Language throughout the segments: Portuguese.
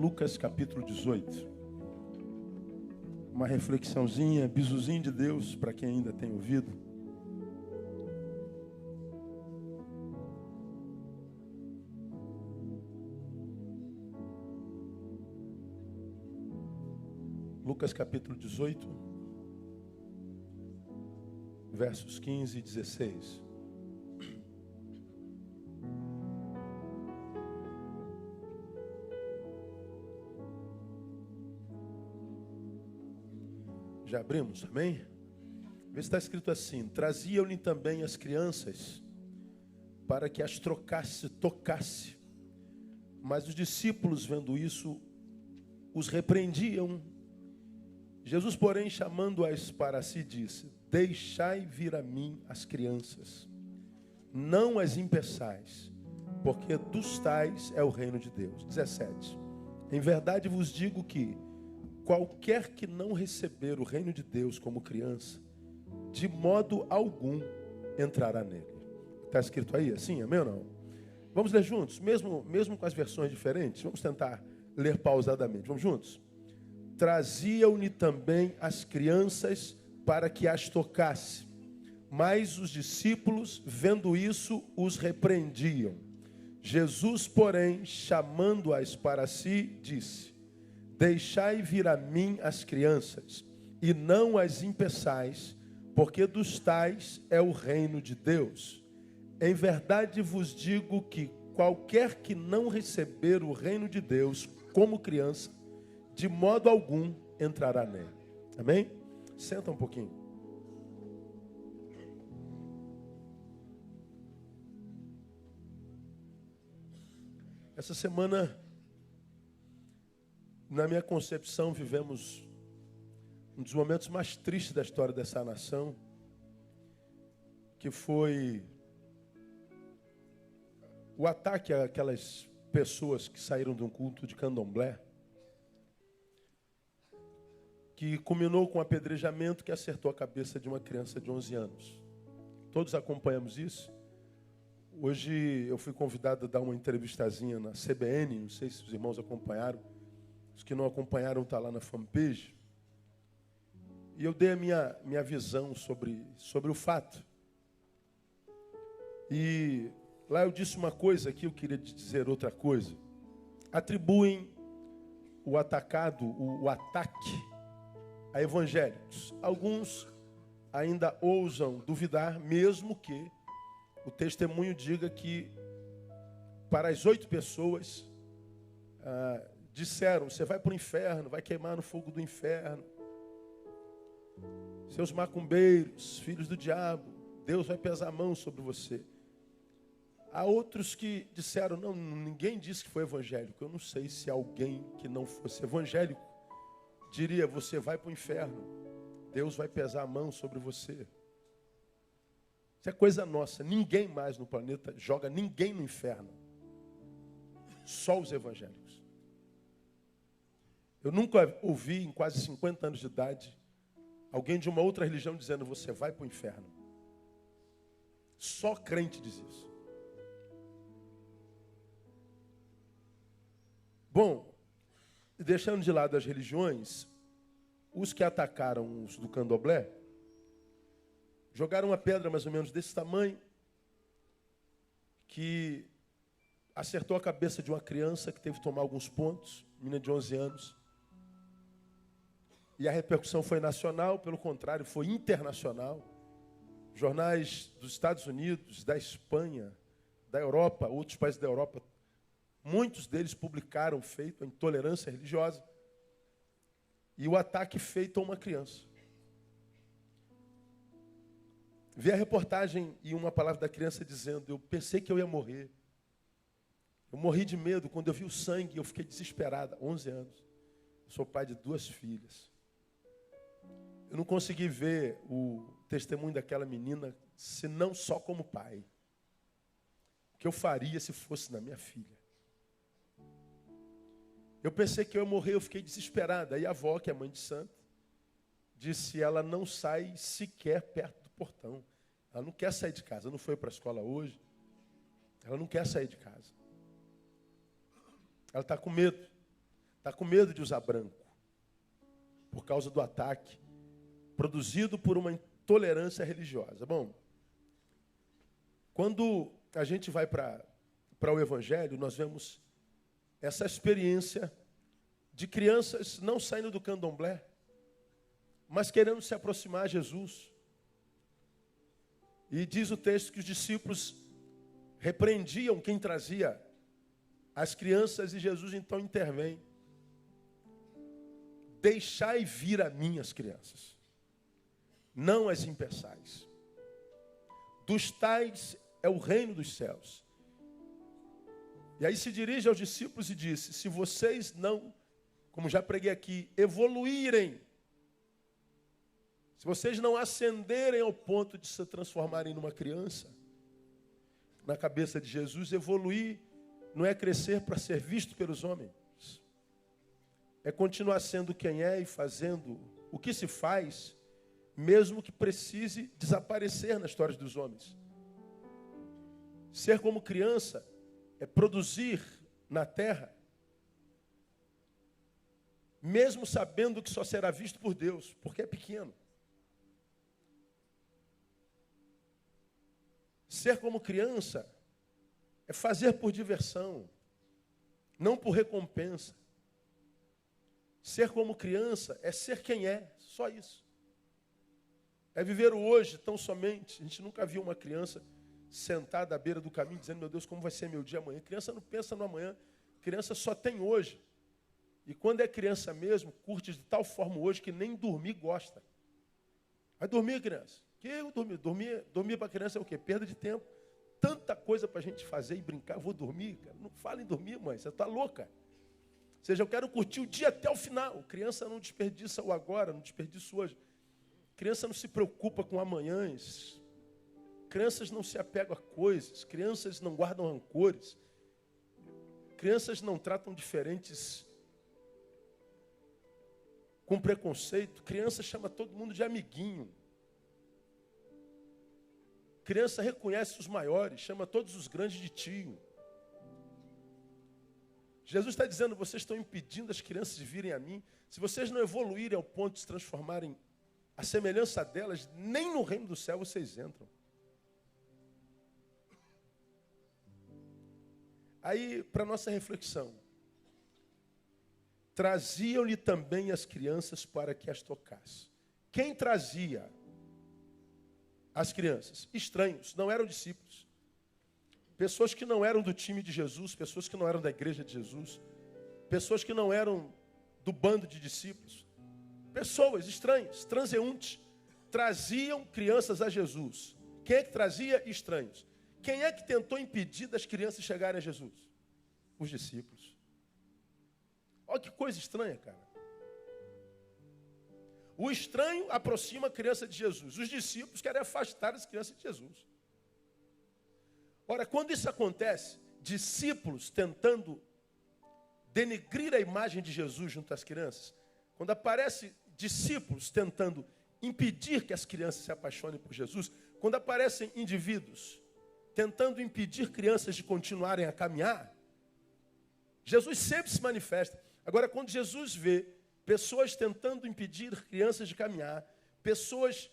Lucas capítulo 18. Uma reflexãozinha, bizuzinho de Deus para quem ainda tem ouvido. Lucas capítulo 18, versos 15 e 16. Já abrimos, amém? Vê se está escrito assim: traziam-lhe também as crianças para que as tocasse. Mas os discípulos, vendo isso, os repreendiam. Jesus, porém, chamando-as para si, disse: deixai vir a mim as crianças, não as impeçais, porque dos tais é o reino de Deus. 17. Em verdade vos digo que qualquer que não receber o reino de Deus como criança, de modo algum entrará nele. Está escrito aí assim, amém ou não? Vamos ler juntos, mesmo com as versões diferentes. Vamos tentar ler pausadamente. Vamos juntos? Traziam-lhe também as crianças para que as tocasse, mas os discípulos, vendo isso, os repreendiam. Jesus, porém, chamando-as para si, disse: deixai vir a mim as crianças, e não as impeçais, porque dos tais é o reino de Deus. Em verdade vos digo que qualquer que não receber o reino de Deus como criança, de modo algum entrará nele. Amém? Senta um pouquinho. Essa semana, na minha concepção, vivemos um dos momentos mais tristes da história dessa nação, que foi o ataque àquelas pessoas que saíram de um culto de candomblé, que culminou com um apedrejamento que acertou a cabeça de uma criança de 11 anos. Todos acompanhamos isso. Hoje eu fui convidado a dar uma entrevistazinha na CBN, não sei se os irmãos acompanharam. Os que não acompanharam estão lá na fanpage. E eu dei a minha visão sobre o fato. E lá eu disse uma coisa, aqui eu queria dizer outra coisa. Atribuem o ataque a evangélicos. Alguns ainda ousam duvidar, mesmo que o testemunho diga que para as 8 pessoas disseram: você vai para o inferno, vai queimar no fogo do inferno. Seus macumbeiros, filhos do diabo, Deus vai pesar a mão sobre você. Há outros que disseram: não, ninguém disse que foi evangélico. Eu não sei se alguém que não fosse evangélico diria: você vai para o inferno, Deus vai pesar a mão sobre você. Isso é coisa nossa. Ninguém mais no planeta joga ninguém no inferno. Só os evangélicos. Eu nunca ouvi, em quase 50 anos de idade, alguém de uma outra religião dizendo: você vai para o inferno. Só crente diz isso. Bom, deixando de lado as religiões, os que atacaram os do candomblé jogaram uma pedra mais ou menos desse tamanho, que acertou a cabeça de uma criança que teve que tomar alguns pontos, menina de 11 anos. E a repercussão foi nacional, pelo contrário, foi internacional. Jornais dos Estados Unidos, da Espanha, da Europa, outros países da Europa, muitos deles publicaram feito a intolerância religiosa e o ataque feito a uma criança. Vi a reportagem e uma palavra da criança dizendo: eu pensei que eu ia morrer. Eu morri de medo quando eu vi o sangue, eu fiquei desesperada. 11 anos. Eu sou pai de 2 filhas. Eu não consegui ver o testemunho daquela menina, senão só como pai. O que eu faria se fosse na minha filha? Eu pensei que eu ia morrer, eu fiquei desesperada. Aí a avó, que é mãe de santo, disse: ela não sai sequer perto do portão. Ela não quer sair de casa. Não foi para a escola hoje. Ela não quer sair de casa. Ela está com medo. está com medo de usar branco, por causa do ataque produzido por uma intolerância religiosa. Bom, quando a gente vai para o Evangelho, nós vemos essa experiência de crianças não saindo do candomblé, mas querendo se aproximar a Jesus. E diz o texto que os discípulos repreendiam quem trazia as crianças e Jesus então intervém. Deixai vir a mim as crianças, não as impeçais. Dos tais é o reino dos céus. E aí se dirige aos discípulos e disse: se vocês não, como já preguei aqui, evoluírem, se vocês não ascenderem ao ponto de se transformarem numa criança, na cabeça de Jesus, evoluir não é crescer para ser visto pelos homens. É continuar sendo quem é e fazendo o que se faz, mesmo que precise desaparecer na história dos homens. Ser como criança é produzir na terra, mesmo sabendo que só será visto por Deus, porque é pequeno. Ser como criança é fazer por diversão, não por recompensa. Ser como criança é ser quem é, só isso. É viver o hoje tão somente. A gente nunca viu uma criança sentada à beira do caminho dizendo: meu Deus, como vai ser meu dia amanhã? A criança não pensa no amanhã, a criança só tem hoje. E quando é criança mesmo, curte de tal forma hoje que nem dormir gosta. Vai dormir, criança. Que eu dormir? Dormir para criança é o quê? Perda de tempo. Tanta coisa para a gente fazer e brincar. Eu vou dormir, cara. Não fala em dormir, mãe. Você está louca. Ou seja, eu quero curtir o dia até o final. Criança não desperdiça o agora, não desperdiça o hoje. Criança não se preocupa com amanhãs. Crianças não se apegam a coisas. Crianças não guardam rancores. Crianças não tratam diferentes com preconceito. Criança chama todo mundo de amiguinho. Criança reconhece os maiores, chama todos os grandes de tio. Jesus está dizendo: vocês estão impedindo as crianças de virem a mim. Se vocês não evoluírem ao ponto de se transformarem à semelhança delas, nem no reino do céu vocês entram. Aí, para nossa reflexão, traziam-lhe também as crianças para que as tocasse. Quem trazia as crianças? Estranhos, não eram discípulos. Pessoas que não eram do time de Jesus, pessoas que não eram da igreja de Jesus, pessoas que não eram do bando de discípulos. Pessoas estranhas, transeuntes, traziam crianças a Jesus. Quem é que trazia? Estranhos. Quem é que tentou impedir das crianças chegarem a Jesus? Os discípulos. Olha que coisa estranha, cara. O estranho aproxima a criança de Jesus. Os discípulos querem afastar as crianças de Jesus. Ora, quando isso acontece, discípulos tentando denegrir a imagem de Jesus junto às crianças, quando aparece discípulos tentando impedir que as crianças se apaixonem por Jesus, quando aparecem indivíduos tentando impedir crianças de continuarem a caminhar, Jesus sempre se manifesta. Agora, quando Jesus vê pessoas tentando impedir crianças de caminhar, pessoas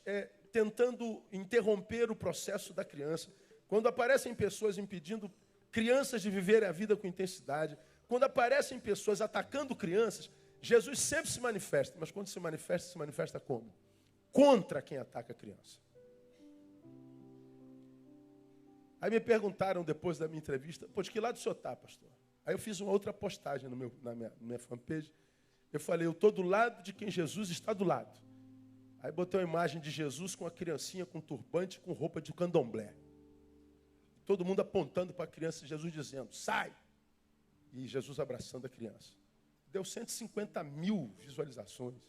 tentando interromper o processo da criança, quando aparecem pessoas impedindo crianças de viverem a vida com intensidade, quando aparecem pessoas atacando crianças, Jesus sempre se manifesta. Mas quando se manifesta como? Contra quem ataca a criança. Aí me perguntaram depois da minha entrevista: pô, de que lado o senhor está, pastor? Aí eu fiz uma outra postagem na minha fanpage. Eu falei: eu estou do lado de quem Jesus está do lado. Aí botei uma imagem de Jesus com a criancinha com turbante, com roupa de candomblé. Todo mundo apontando para a criança, Jesus dizendo: sai! E Jesus abraçando a criança. Deu 150 mil visualizações.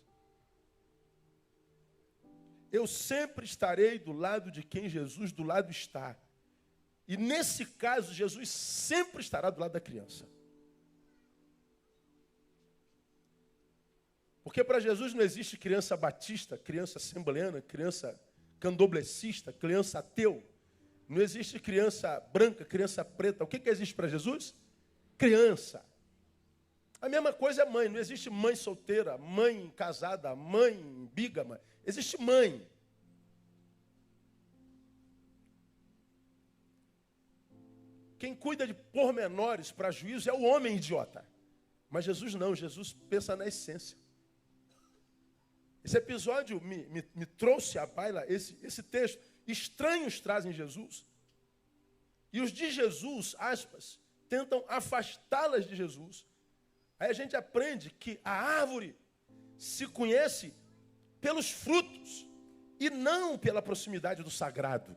Eu sempre estarei do lado de quem Jesus do lado está. E nesse caso, Jesus sempre estará do lado da criança. Porque para Jesus não existe criança batista, criança assembleana, criança candomblessista, criança ateu. Não existe criança branca, criança preta. O que existe para Jesus? Criança. A mesma coisa é mãe. Não existe mãe solteira, mãe casada, mãe bígama. Existe mãe. Quem cuida de pormenores para juízo é o homem idiota. Mas Jesus não, Jesus pensa na essência. Esse episódio me trouxe à baila esse texto. Estranhos trazem Jesus. E os de Jesus, aspas, tentam afastá-las de Jesus. Aí a gente aprende que a árvore se conhece pelos frutos e não pela proximidade do sagrado.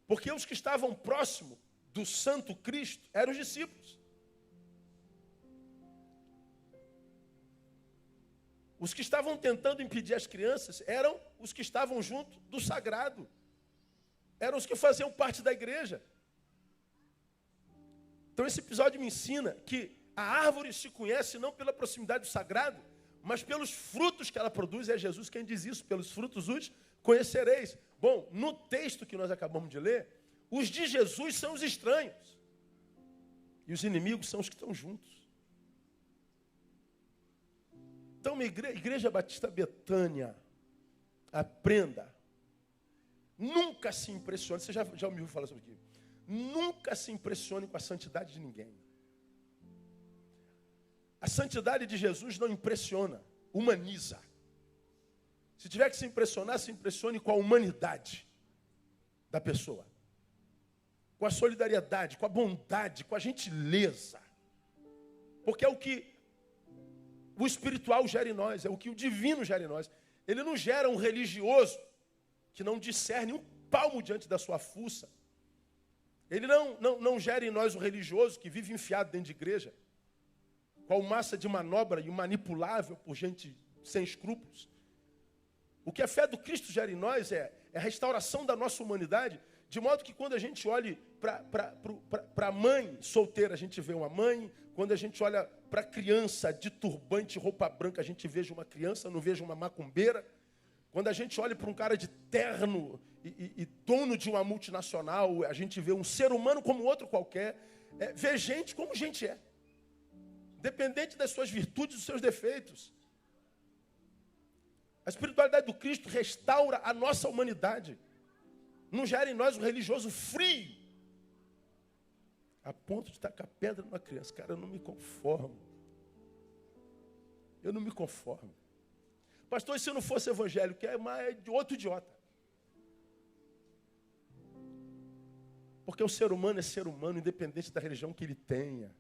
Porque os que estavam próximos do Santo Cristo eram os discípulos. Os que estavam tentando impedir as crianças eram os que estavam junto do sagrado. Eram os que faziam parte da igreja. Então esse episódio me ensina que a árvore se conhece não pela proximidade do sagrado, mas pelos frutos que ela produz. É Jesus quem diz isso, pelos frutos os conhecereis. Bom, no texto que nós acabamos de ler, os de Jesus são os estranhos. E os inimigos são os que estão juntos. Então, Igreja Batista Betânia, aprenda. Nunca se impressione. Você já me ouviu falar sobre isso? Nunca se impressione com a santidade de ninguém. A santidade de Jesus não impressiona, humaniza. Se tiver que se impressionar, se impressione com a humanidade da pessoa. Com a solidariedade, com a bondade, com a gentileza. Porque é o que o espiritual gera em nós, é o que o divino gera em nós. Ele não gera um religioso que não discerne um palmo diante da sua fuça. Ele não gera em nós um religioso que vive enfiado dentro de igreja, qual massa de manobra e manipulável por gente sem escrúpulos. O que a fé do Cristo gera em nós é a restauração da nossa humanidade, de modo que quando a gente olhe para a mãe solteira, a gente vê uma mãe. Quando a gente olha para a criança de turbante, roupa branca, a gente veja uma criança, não veja uma macumbeira. Quando a gente olha para um cara de terno e dono de uma multinacional, a gente vê um ser humano como outro qualquer. Vê gente como gente é. Dependente das suas virtudes e dos seus defeitos. A espiritualidade do Cristo restaura a nossa humanidade. Não gera em nós um religioso frio, a ponto de tacar pedra numa criança. Cara, eu não me conformo. Eu não me conformo. Pastor, e se não fosse evangélico, é mais de outro idiota. Porque o ser humano é ser humano, independente da religião que ele tenha.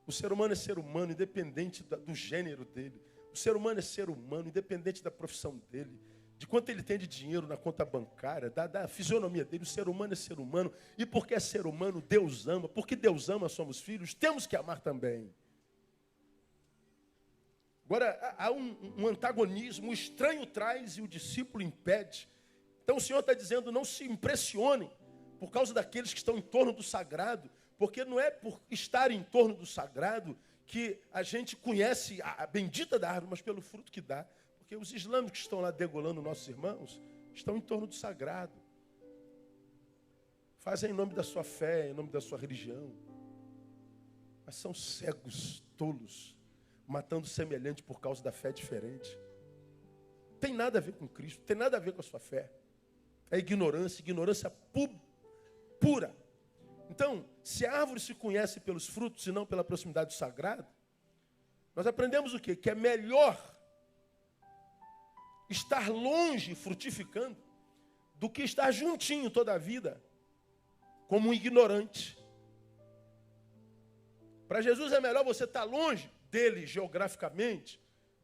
O ser humano é ser humano, independente do gênero dele. O ser humano é ser humano, independente da profissão dele. De quanto ele tem de dinheiro na conta bancária, da fisionomia dele. O ser humano é ser humano. E porque é ser humano, Deus ama. Porque Deus ama, somos filhos, temos que amar também. Agora, há um antagonismo. O estranho traz e o discípulo impede. Então o Senhor está dizendo, não se impressionem por causa daqueles que estão em torno do sagrado. Porque não é por estar em torno do sagrado que a gente conhece a bendita da árvore, mas pelo fruto que dá. Porque os islâmicos que estão lá degolando nossos irmãos estão em torno do sagrado. Fazem em nome da sua fé, em nome da sua religião. Mas são cegos, tolos, matando semelhante por causa da fé diferente. Tem nada a ver com Cristo, tem nada a ver com a sua fé. É ignorância pura. Então, se a árvore se conhece pelos frutos e não pela proximidade do sagrado, nós aprendemos o quê? Que é melhor estar longe, frutificando, do que estar juntinho toda a vida, como um ignorante. Para Jesus é melhor você estar longe dele geograficamente,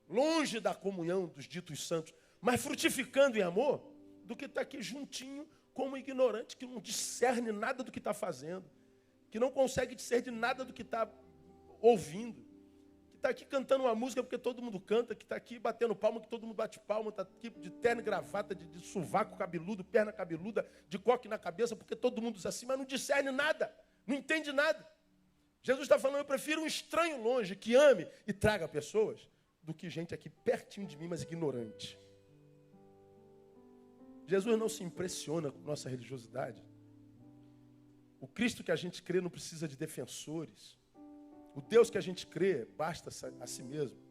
longe da comunhão dos ditos santos, mas frutificando em amor, do que estar aqui juntinho como um ignorante que não discerne nada do que está fazendo, que não consegue discernir nada do que está ouvindo, que está aqui cantando uma música porque todo mundo canta, que está aqui batendo palma, que todo mundo bate palma, está aqui de terno e gravata, de sovaco cabeludo, perna cabeluda, de coque na cabeça, porque todo mundo diz assim, mas não discerne nada, não entende nada. Jesus está falando, eu prefiro um estranho longe, que ame e traga pessoas, do que gente aqui pertinho de mim, mas ignorante. Jesus não se impressiona com nossa religiosidade. O Cristo que a gente crê não precisa de defensores. O Deus que a gente crê basta a si mesmo.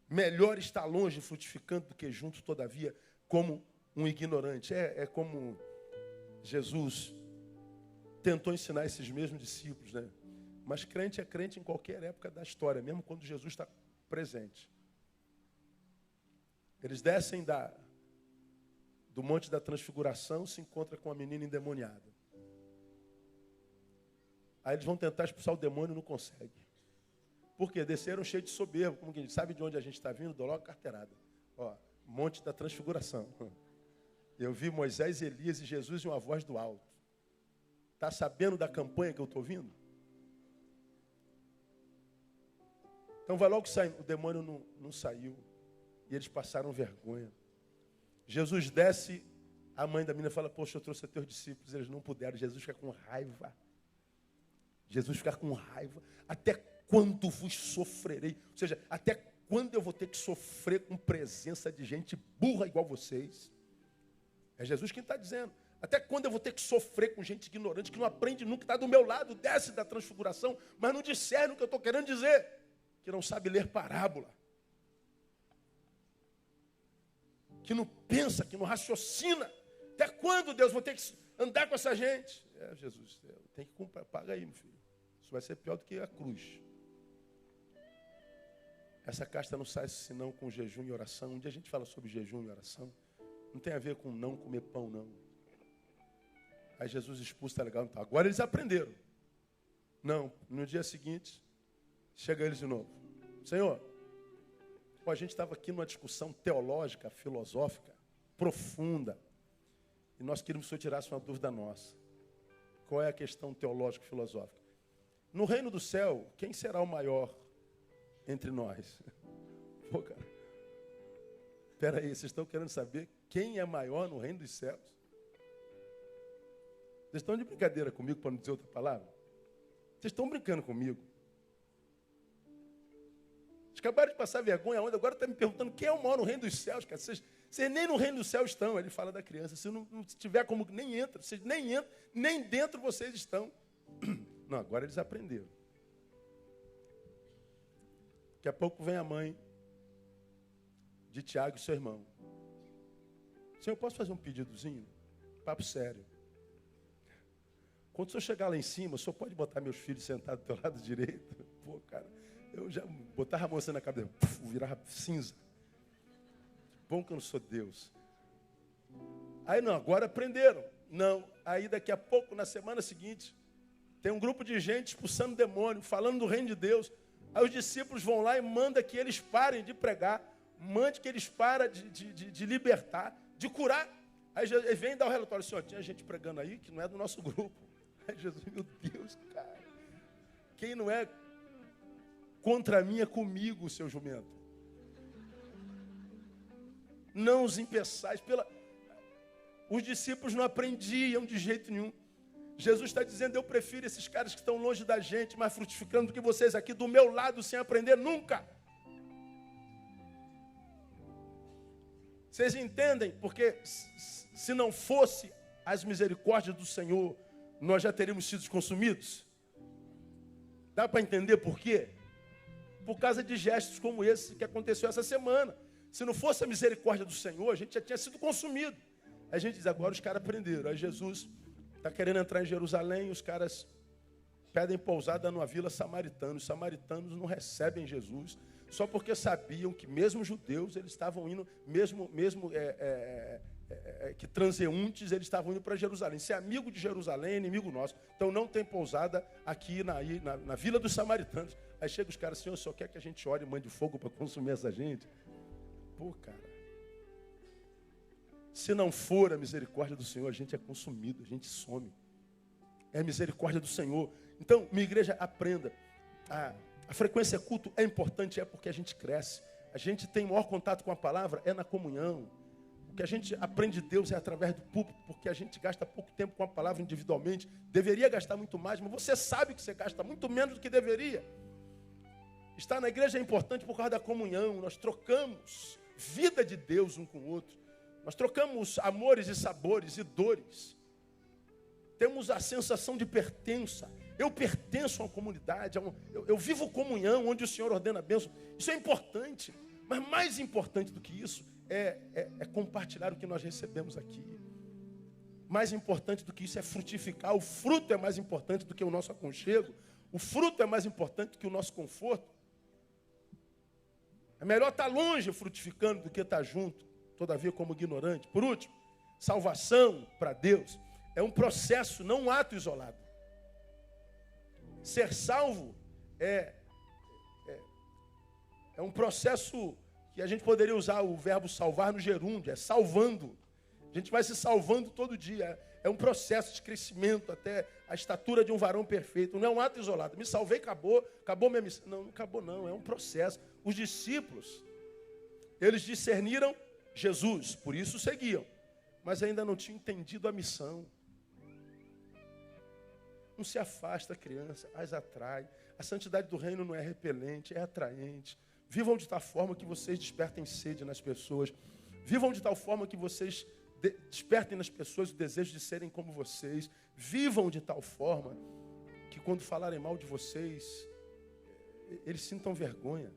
Melhor estar longe frutificando do que junto, todavia, como um ignorante. É como Jesus tentou ensinar esses mesmos discípulos, né? Mas crente é crente em qualquer época da história, mesmo quando Jesus está presente. Eles descem do Monte da Transfiguração, se encontram com a menina endemoniada. Aí eles vão tentar expulsar o demônio e não conseguem. Por quê? Desceram cheios de soberbo. Como que a gente sabe de onde a gente está vindo? Dou logo carteirada. Ó, Monte da Transfiguração. Eu vi Moisés, Elias e Jesus e uma voz do alto. Está sabendo da campanha que eu estou vindo? Então vai logo sair. O demônio não saiu. E eles passaram vergonha. Jesus desce, a mãe da menina fala, poxa, eu trouxe a teus discípulos, eles não puderam. Jesus fica com raiva. Jesus fica com raiva. Até quando vos sofrerei? Ou seja, até quando eu vou ter que sofrer com presença de gente burra igual vocês? É Jesus quem está dizendo. Até quando eu vou ter que sofrer com gente ignorante, que não aprende nunca, está do meu lado, desce da transfiguração, mas não discerne o que eu estou querendo dizer. Que não sabe ler parábola. Que não pensa, que não raciocina. Até quando, Deus, vou ter que andar com essa gente? Jesus, tem que comprar, paga aí, meu filho. Isso vai ser pior do que a cruz. Essa casta não sai senão com jejum e oração. Um dia a gente fala sobre jejum e oração. Não tem a ver com não comer pão, não. Aí Jesus expulsa, tá legal? Então, agora eles aprenderam. Não, no dia seguinte, chega eles de novo. Senhor, a gente estava aqui numa discussão teológica, filosófica, profunda. E nós queríamos que o senhor tirasse uma dúvida nossa. Qual é a questão teológica e filosófica? No reino do céu, quem será o maior entre nós? Pô, cara. Espera aí, vocês estão querendo saber quem é maior no reino dos céus? Vocês estão de brincadeira comigo, para não dizer outra palavra? Vocês estão brincando comigo. Vocês acabaram de passar vergonha onde? Agora estão me perguntando quem é o maior no reino dos céus, cara. Vocês nem no reino dos céus estão. Ele fala da criança. Se não tiver como, nem entra. Vocês nem entram, nem dentro vocês estão. Não, agora eles aprenderam. Daqui a pouco vem a mãe de Tiago e seu irmão. Senhor, eu posso fazer um pedidozinho? Papo sério. Quando o senhor chegar lá em cima, o senhor pode botar meus filhos sentados do teu lado direito? Pô, cara, eu já botava a mão assim na cabeça, virava cinza. Bom que eu não sou Deus. Aí não, agora aprenderam. Não, aí daqui a pouco, na semana seguinte, tem um grupo de gente expulsando demônio, falando do reino de Deus. Aí os discípulos vão lá e mandam que eles parem de pregar, mande que eles parem de libertar, de curar. Aí ele vem dar o relatório, senhor, tinha gente pregando aí que não é do nosso grupo. Aí Jesus, meu Deus, cara, quem não é contra mim é comigo, seu jumento. Não os impeçais. Os discípulos não aprendiam de jeito nenhum. Jesus está dizendo, eu prefiro esses caras que estão longe da gente, mais frutificando do que vocês aqui do meu lado, sem aprender nunca. Vocês entendem? Porque se não fosse as misericórdias do Senhor, nós já teríamos sido consumidos. Dá para entender por quê? Por causa de gestos como esse que aconteceu essa semana. Se não fosse a misericórdia do Senhor, a gente já tinha sido consumido. Aí a gente diz, agora os caras aprenderam. Aí Jesus está querendo entrar em Jerusalém, os caras pedem pousada numa vila samaritana. Os samaritanos não recebem Jesus, só porque sabiam que mesmo judeus, eles estavam indo, mesmo que transeuntes, eles estavam indo para Jerusalém. Ser amigo de Jerusalém é inimigo nosso. Então não tem pousada aqui na vila dos samaritanos. Aí chega os caras, Senhor, só quer que a gente ore e mande fogo para consumir essa gente? Pô, cara. Se não for a misericórdia do Senhor, a gente é consumido, a gente some. É a misericórdia do Senhor. Então, minha igreja, aprenda. A frequência culto é importante, é porque a gente cresce. A gente tem maior contato com a palavra, é na comunhão. O que a gente aprende de Deus é através do púlpito, porque a gente gasta pouco tempo com a palavra individualmente. Deveria gastar muito mais, mas você sabe que você gasta muito menos do que deveria. Estar na igreja é importante por causa da comunhão. Nós trocamos vida de Deus um com o outro. Nós trocamos amores e sabores e dores. temos a sensação de pertença. Eu pertenço a uma comunidade, eu vivo comunhão, onde o Senhor ordena a bênção. Isso é importante, mas mais importante do que isso é compartilhar o que nós recebemos aqui. Mais importante do que isso é frutificar. O fruto é mais importante do que o nosso aconchego. O fruto é mais importante do que o nosso conforto. É melhor estar longe frutificando do que estar junto, todavia como ignorante. Por último, salvação para Deus é um processo, não um ato isolado. Ser salvo é um processo que a gente poderia usar o verbo salvar no gerúndio, é salvando. A gente vai se salvando todo dia. É um processo de crescimento até a estatura de um varão perfeito. Não é um ato isolado. Me salvei, acabou minha missão. Não acabou não, é um processo. Os discípulos, eles discerniram Jesus, por isso seguiam. Mas ainda não tinham entendido a missão. Não se afasta a criança, as atrai. A santidade do reino não é repelente, é atraente. Vivam de tal forma que vocês despertem sede nas pessoas. Vivam de tal forma que vocês despertem nas pessoas o desejo de serem como vocês. Vivam de tal forma que quando falarem mal de vocês, eles sintam vergonha.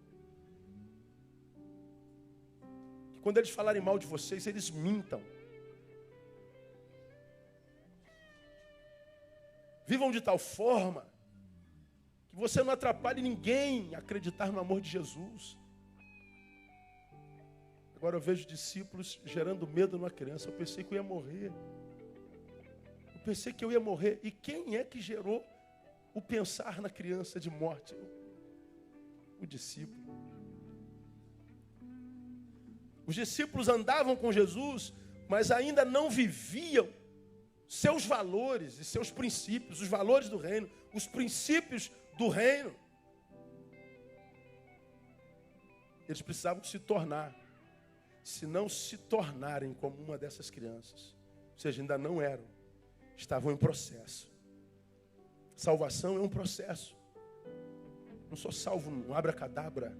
Que quando eles falarem mal de vocês, eles mintam. Vivam de tal forma que você não atrapalhe ninguém a acreditar no amor de Jesus. Agora eu vejo discípulos gerando medo numa criança. Eu pensei que eu ia morrer. Eu pensei que eu ia morrer. E quem é que gerou o pensar na criança de morte? O discípulo. Os discípulos andavam com Jesus, mas ainda não viviam seus valores e seus princípios, os valores do reino, os princípios do reino. Eles precisavam se tornar. Se não se tornarem como uma dessas crianças, ou seja, ainda não eram, estavam em processo. Salvação é um processo. Não sou salvo num abracadabra.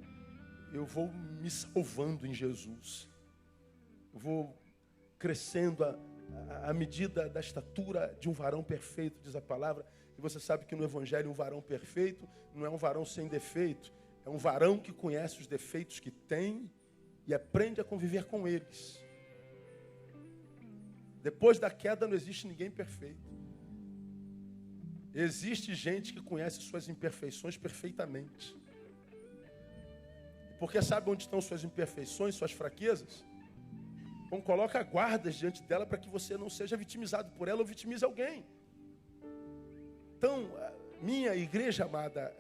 Eu vou me salvando em Jesus. Eu vou crescendo à medida da estatura de um varão perfeito, diz a palavra. E você sabe que no Evangelho um varão perfeito não é um varão sem defeito. É um varão que conhece os defeitos que tem e aprende a conviver com eles. Depois da queda não existe ninguém perfeito. Existe gente que conhece suas imperfeições perfeitamente. Porque sabe onde estão suas imperfeições, suas fraquezas? Então coloca guardas diante dela para que você não seja vitimizado por ela ou vitimize alguém. Então, minha igreja amada,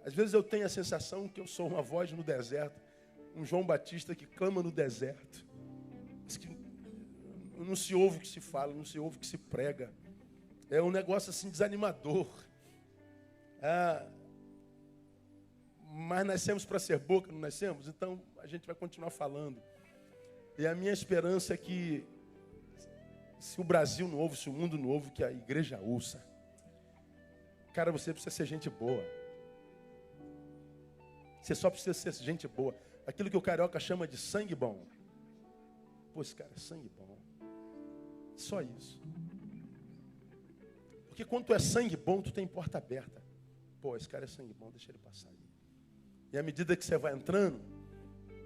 às vezes eu tenho a sensação que eu sou uma voz no deserto, um João Batista que clama no deserto. Diz que não se ouve o que se fala, não se ouve o que se prega. É um negócio assim desanimador. Mas nascemos para ser boca, não nascemos? Então a gente vai continuar falando. E a minha esperança é que, se o Brasil não ouve, se o mundo não ouve, que a igreja ouça. Cara, você precisa ser gente boa. Você só precisa ser gente boa. Aquilo que o carioca chama de sangue bom. Pô, esse cara é sangue bom. Só isso. Porque quando tu é sangue bom, tu tem porta aberta. Pô, esse cara é sangue bom, deixa ele passar ali. E à medida que você vai entrando,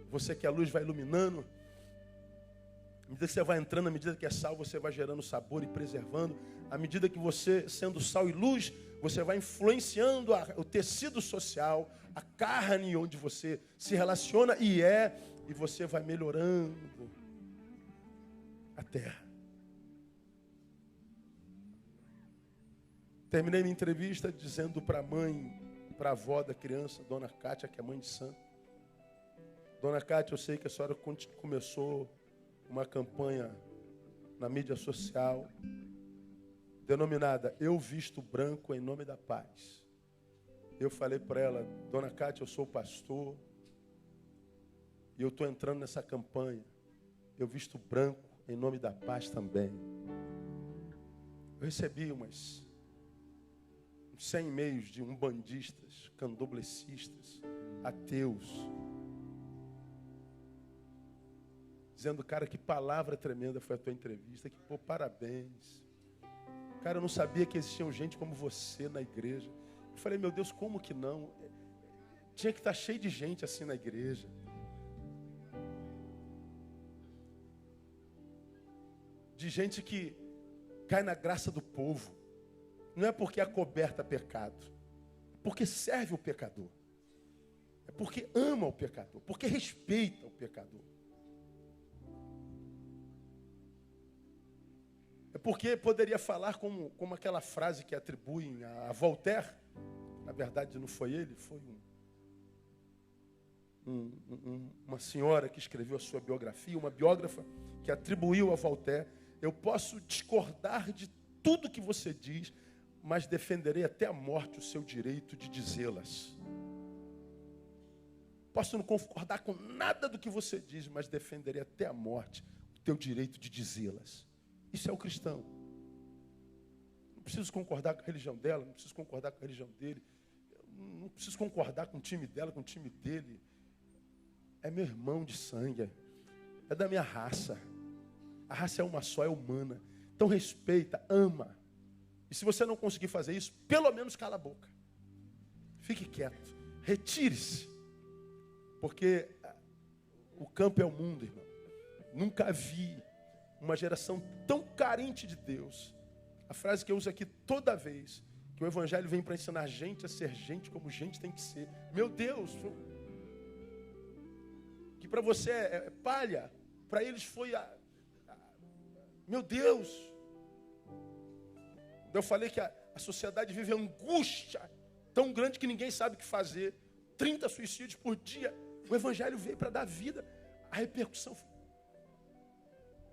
você que a luz vai iluminando, à medida que você vai entrando, à medida que é sal, você vai gerando sabor e preservando. À medida que você, sendo sal e luz, você vai influenciando o tecido social, a carne onde você se relaciona e você vai melhorando a terra. Terminei minha entrevista dizendo para a mãe, para a avó da criança, Dona Cátia, que é mãe de santo. Dona Cátia, eu sei que a senhora começou uma campanha na mídia social, denominada Eu Visto Branco em Nome da Paz. Eu falei para ela, Dona Cátia, eu sou pastor, e eu estou entrando nessa campanha. Eu visto branco em nome da paz também. Eu recebi uns 100 e-mails de umbandistas, candoblecistas, ateus, dizendo, cara, que palavra tremenda foi a tua entrevista, que pô, parabéns. Cara, eu não sabia que existiam gente como você na igreja. Eu falei, meu Deus, como que não? Tinha que estar cheio de gente assim na igreja. De gente que cai na graça do povo. Não é porque é coberta pecado. É porque serve o pecador. É porque ama o pecador. Porque respeita o pecador. É porque poderia falar como aquela frase que atribuem a Voltaire. Na verdade não foi ele, foi uma senhora que escreveu a sua biografia, uma biógrafa que atribuiu a Voltaire: eu posso discordar de tudo que você diz, mas defenderei até a morte o seu direito de dizê-las. Posso não concordar com nada do que você diz, mas defenderei até a morte o teu direito de dizê-las. Isso é o cristão. Não preciso concordar com a religião dela, não preciso concordar com a religião dele, não preciso concordar com o time dela, com o time dele. É meu irmão de sangue, é da minha raça. A raça é uma só, é humana. Então respeita, ama. E se você não conseguir fazer isso, pelo menos cala a boca. Fique quieto, retire-se. Porque o campo é o mundo, irmão. Nunca vi uma geração tão carente de Deus. A frase que eu uso aqui toda vez, que o Evangelho vem para ensinar a gente a ser gente como gente tem que ser. Meu Deus, que para você é palha, para eles foi meu Deus. Eu falei que a sociedade vive angústia tão grande que ninguém sabe o que fazer. 30 suicídios por dia. O Evangelho veio para dar vida. A repercussão foi...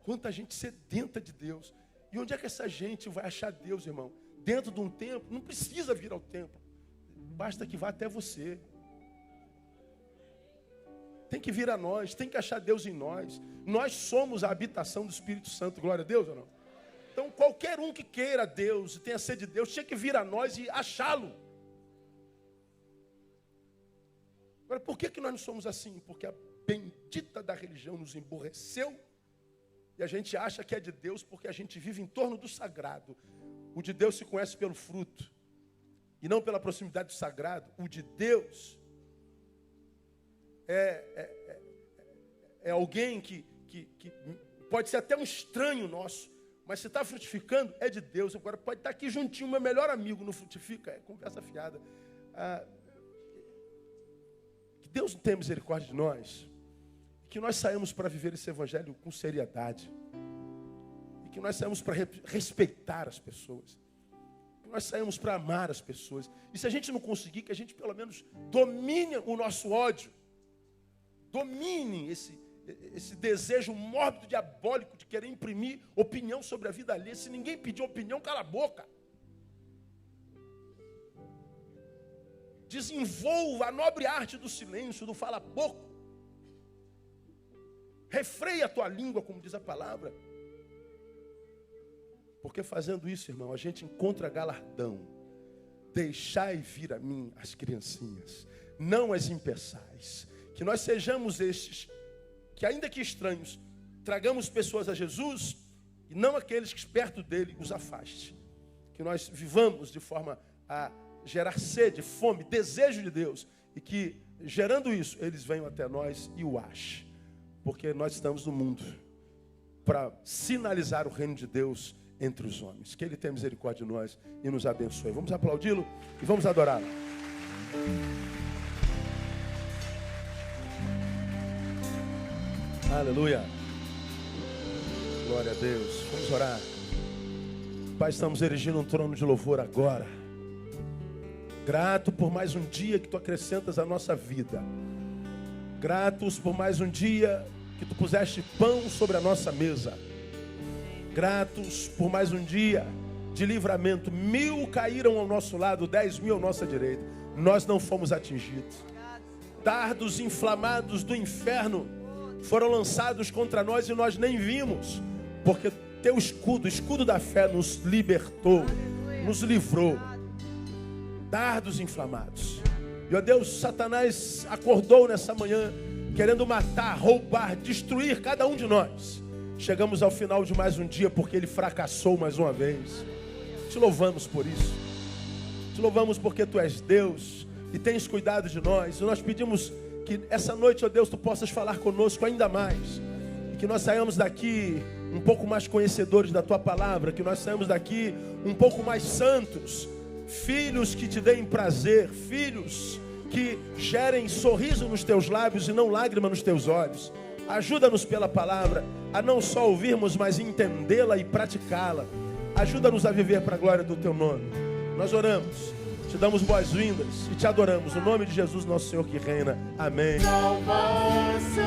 Quanta gente sedenta de Deus. E onde é que essa gente vai achar Deus, irmão? Dentro de um templo? Não precisa vir ao templo. Basta que vá até você. Tem que vir a nós, tem que achar Deus em nós. Nós somos a habitação do Espírito Santo, glória a Deus ou não? Então qualquer um que queira Deus e tenha sede de Deus, tinha que vir a nós e achá-lo. Agora, por que nós não somos assim? Porque a bendita da religião nos emborreceu e a gente acha que é de Deus porque a gente vive em torno do sagrado. O de Deus se conhece pelo fruto e não pela proximidade do sagrado. O de Deus é alguém que pode ser até um estranho nosso, mas se está frutificando, é de Deus. Agora pode estar aqui juntinho, meu melhor amigo, não frutifica, é conversa fiada. Que Deus não tenha misericórdia de nós, que nós saímos para viver esse evangelho com seriedade, e que nós saímos para respeitar as pessoas, que nós saímos para amar as pessoas. E se a gente não conseguir, que a gente pelo menos domine o nosso ódio, domine esse desejo mórbido, diabólico de querer imprimir opinião sobre a vida alheia. Se ninguém pedir opinião, cala a boca. Desenvolva a nobre arte do silêncio, do fala pouco. Refreia a tua língua, como diz a palavra. Porque fazendo isso, irmão, a gente encontra galardão. Deixai vir a mim as criancinhas, não as impeçais. Que nós sejamos estes, que ainda que estranhos, tragamos pessoas a Jesus, e não aqueles que perto dele os afaste. Que nós vivamos de forma a gerar sede, fome, desejo de Deus, e que, gerando isso, eles venham até nós e o achem. Porque nós estamos no mundo para sinalizar o reino de Deus entre os homens. Que Ele tenha misericórdia de nós e nos abençoe. Vamos aplaudi-lo e vamos adorá-lo. Aleluia. Glória a Deus. Vamos orar. Pai, estamos erigindo um trono de louvor agora. Grato por mais um dia que Tu acrescentas à nossa vida. Gratos por mais um dia que Tu puseste pão sobre a nossa mesa. Gratos por mais um dia de livramento. 1000 caíram ao nosso lado, 10.000 à nossa direita. Nós não fomos atingidos. Dardos inflamados do inferno foram lançados contra nós e nós nem vimos. Porque Teu escudo, o escudo da fé, nos libertou, nos livrou. Dardos inflamados. E ó Deus, Satanás acordou nessa manhã querendo matar, roubar, destruir cada um de nós. Chegamos ao final de mais um dia porque ele fracassou mais uma vez. Te louvamos por isso. Te louvamos porque Tu és Deus e tens cuidado de nós. E nós pedimos que essa noite, ó Deus, Tu possas falar conosco ainda mais. E que nós saiamos daqui um pouco mais conhecedores da Tua palavra. Que nós saiamos daqui um pouco mais santos. Filhos que Te deem prazer. Filhos que gerem sorriso nos Teus lábios e não lágrima nos Teus olhos. Ajuda-nos pela palavra a não só ouvirmos, mas entendê-la e praticá-la. Ajuda-nos a viver para a glória do Teu nome. Nós oramos, Te damos boas-vindas e Te adoramos. No nome de Jesus, nosso Senhor que reina. Amém. Salvação.